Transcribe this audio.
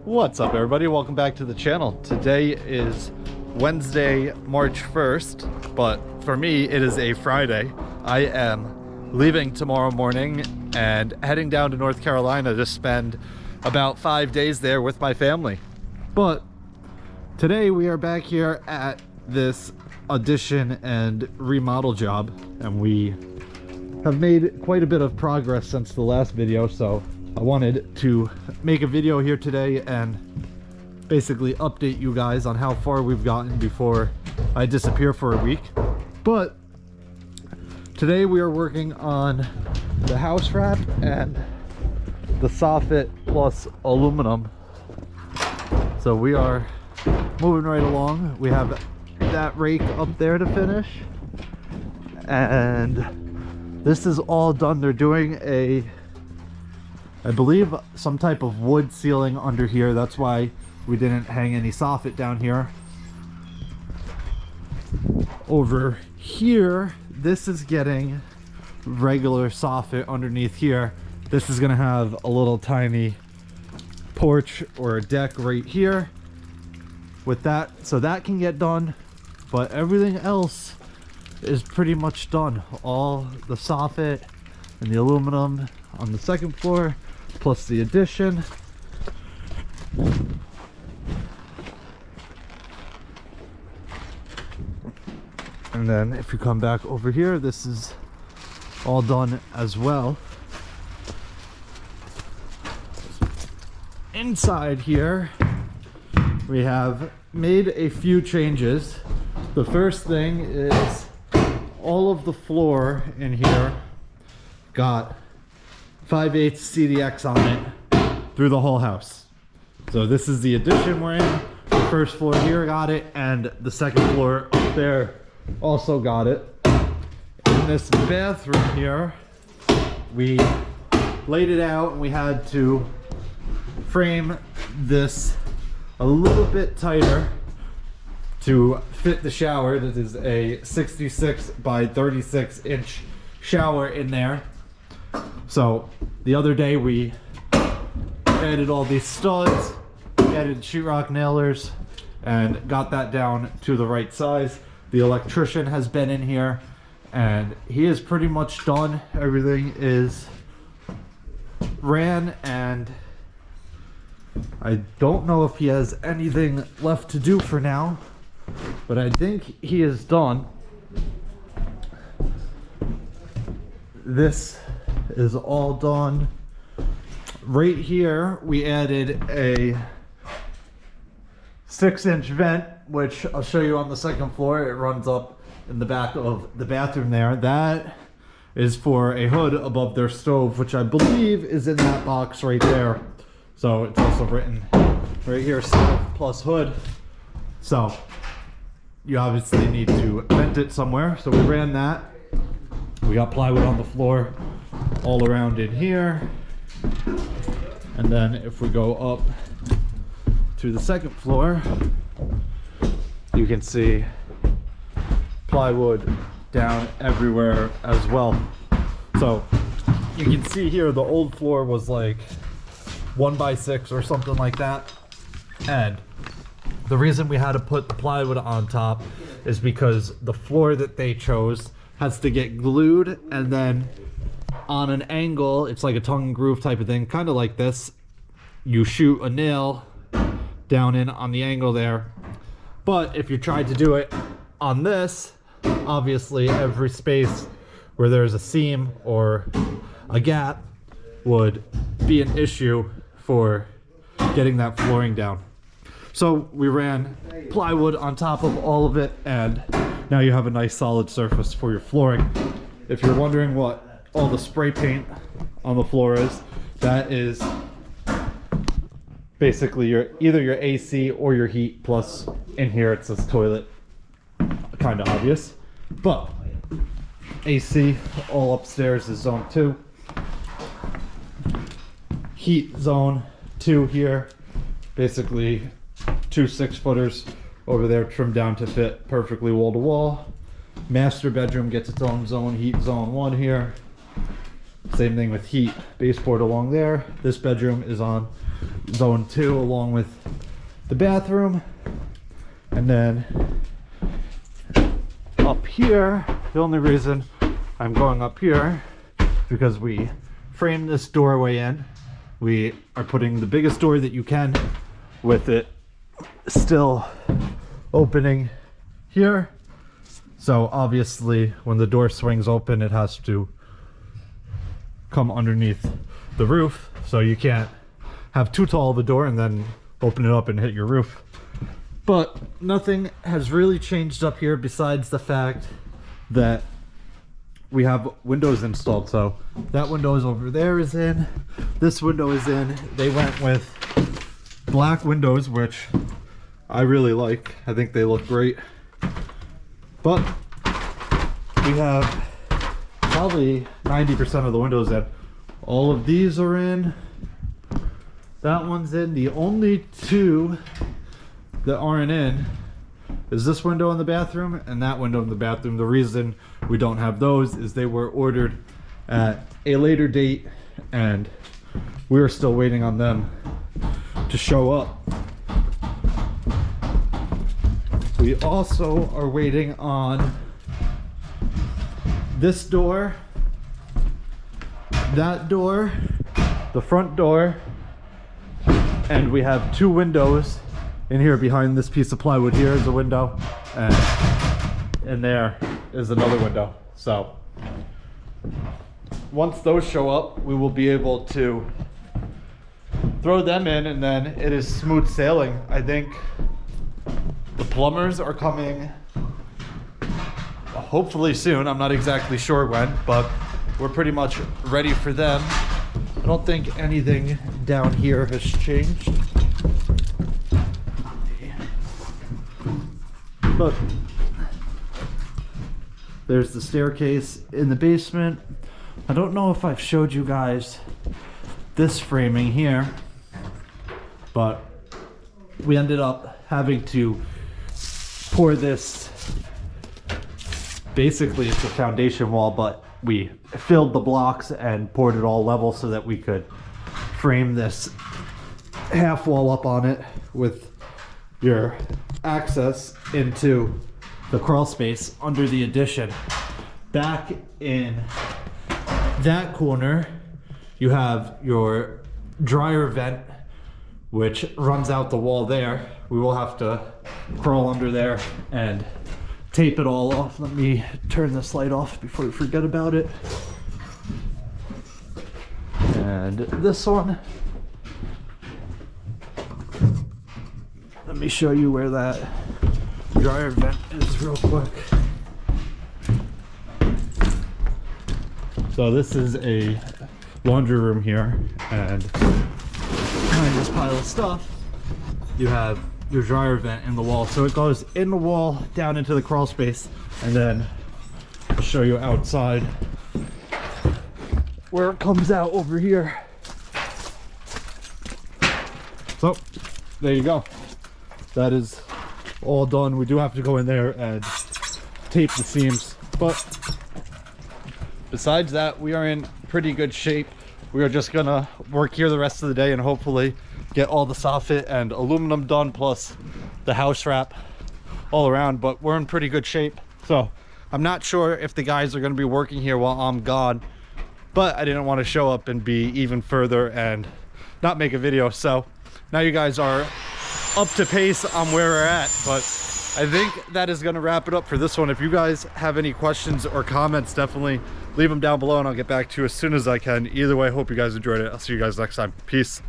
What's up, everybody? Welcome back to the channel. Today is Wednesday, March 1st, but for me it is a Friday. I am leaving tomorrow morning and heading down to North Carolina to spend about 5 days there with my family. But today we are back here at this addition and remodel job, and we have made quite a bit of progress since the last video, so I wanted to make a video here today and basically update you guys on how far we've gotten before I disappear for a week. But today we are working on the house wrap and the Soffit plus aluminum. So we are moving right along. We have that rake up there to finish, and this is all done. They're doing I believe some type of wood ceiling under here. That's why we didn't hang any soffit down here. Over here, this is getting regular soffit underneath here. This is gonna have a little tiny porch or a deck right here with that, so that can get done. But everything else is pretty much done. All the soffit and the aluminum on the second floor, plus the addition. And then if you come back over here, this is all done as well. Inside here, we have made a few changes. The first thing is all of the floor in here got 5/8 CDX on it through the whole house. So this is the addition we're in. The first floor here got it, and the second floor up there also got it. In this bathroom here, we laid it out and we had to frame this a little bit tighter to fit the shower. This is a 66 by 36 inch shower in there. So the other day we added all these studs, added sheetrock nailers, and got that down to the right size. The electrician has been in here and he is pretty much done. Everything is ran, and I don't know if he has anything left to do for now, but I think he is done. This is all done. Right here we added a 6-inch vent, which I'll show you on the second floor. It runs up in the back of the bathroom there. That is for a hood above their stove, which I believe is in that box right there. So it's also written right here, stove plus hood. So you obviously need to vent it somewhere, so we ran that. We got plywood on the floor all around in here. And then if we go up to the second floor, you can see plywood down everywhere as well. So you can see here the old floor was like 1x6 or something like that. And the reason we had to put the plywood on top is because the floor that they chose has to get glued, and then on an angle, it's like a tongue and groove type of thing, kind of like this. You shoot a nail down in on the angle there. But if you tried to do it on this, obviously every space where there's a seam or a gap would be an issue for getting that flooring down. So we ran plywood on top of all of it, and now you have a nice solid surface for your flooring. If you're wondering what all the spray paint on the floor is, that is basically either your AC or your heat, plus in here it says toilet. Kind of obvious, but AC all upstairs is zone 2. Heat zone 2 here. Basically 2 6-footers over there trimmed down to fit perfectly wall to wall. Master bedroom gets its own zone, heat zone 1 here. Same thing with heat. Baseboard along there. This bedroom is on zone 2 along with the bathroom. And then up here, the only reason I'm going up here is because we framed this doorway in. We are putting the biggest door that you can with it still opening here. So obviously when the door swings open, it has to come underneath the roof. So you can't have too tall of a door and then open it up and hit your roof. But nothing has really changed up here besides the fact that we have windows installed. So that window is over there is in, this window is in. They went with black windows, which I really like. I think they look great. But we have probably 90% of the windows in. All of these are in. That one's in. The only two that aren't in is this window in the bathroom and that window in the bathroom. The reason we don't have those is they were ordered at a later date and we're still waiting on them to show up. We also are waiting on this door, that door, the front door, and we have 2 windows in here. Behind this piece of plywood here is a window, and in there is another window. So once those show up, we will be able to throw them in, and then it is smooth sailing. I think the plumbers are coming hopefully soon. I'm not exactly sure when, but we're pretty much ready for them. I don't think anything down here has changed. But there's the staircase in the basement. I don't know if I've showed you guys this framing here, but we ended up having to pour this. Basically it's a foundation wall, but we filled the blocks and poured it all level so that we could frame this half wall up on it with your access into the crawl space under the addition. Back in that corner, you have your dryer vent, which runs out the wall there. We will have to crawl under there and tape it all off. Let me turn this light off before we forget about it. And this one, let me show you where that dryer vent is real quick. So this is a laundry room here, and behind this pile of stuff you have your dryer vent in the wall. So it goes in the wall down into the crawl space, and then I'll show you outside where it comes out over here. So there you go. That is all done. We do have to go in there and tape the seams, but besides that, we are in pretty good shape. We are just gonna work here the rest of the day and hopefully get all the soffit and aluminum done, plus the house wrap all around, but we're in pretty good shape. So I'm not sure if the guys are going to be working here while I'm gone, but I didn't want to show up and be even further and not make a video. So now you guys are up to pace on where we're at, but I think that is going to wrap it up for this one. If you guys have any questions or comments, definitely leave them down below and I'll get back to you as soon as I can. Either way, hope you guys enjoyed it. I'll see you guys next time. Peace.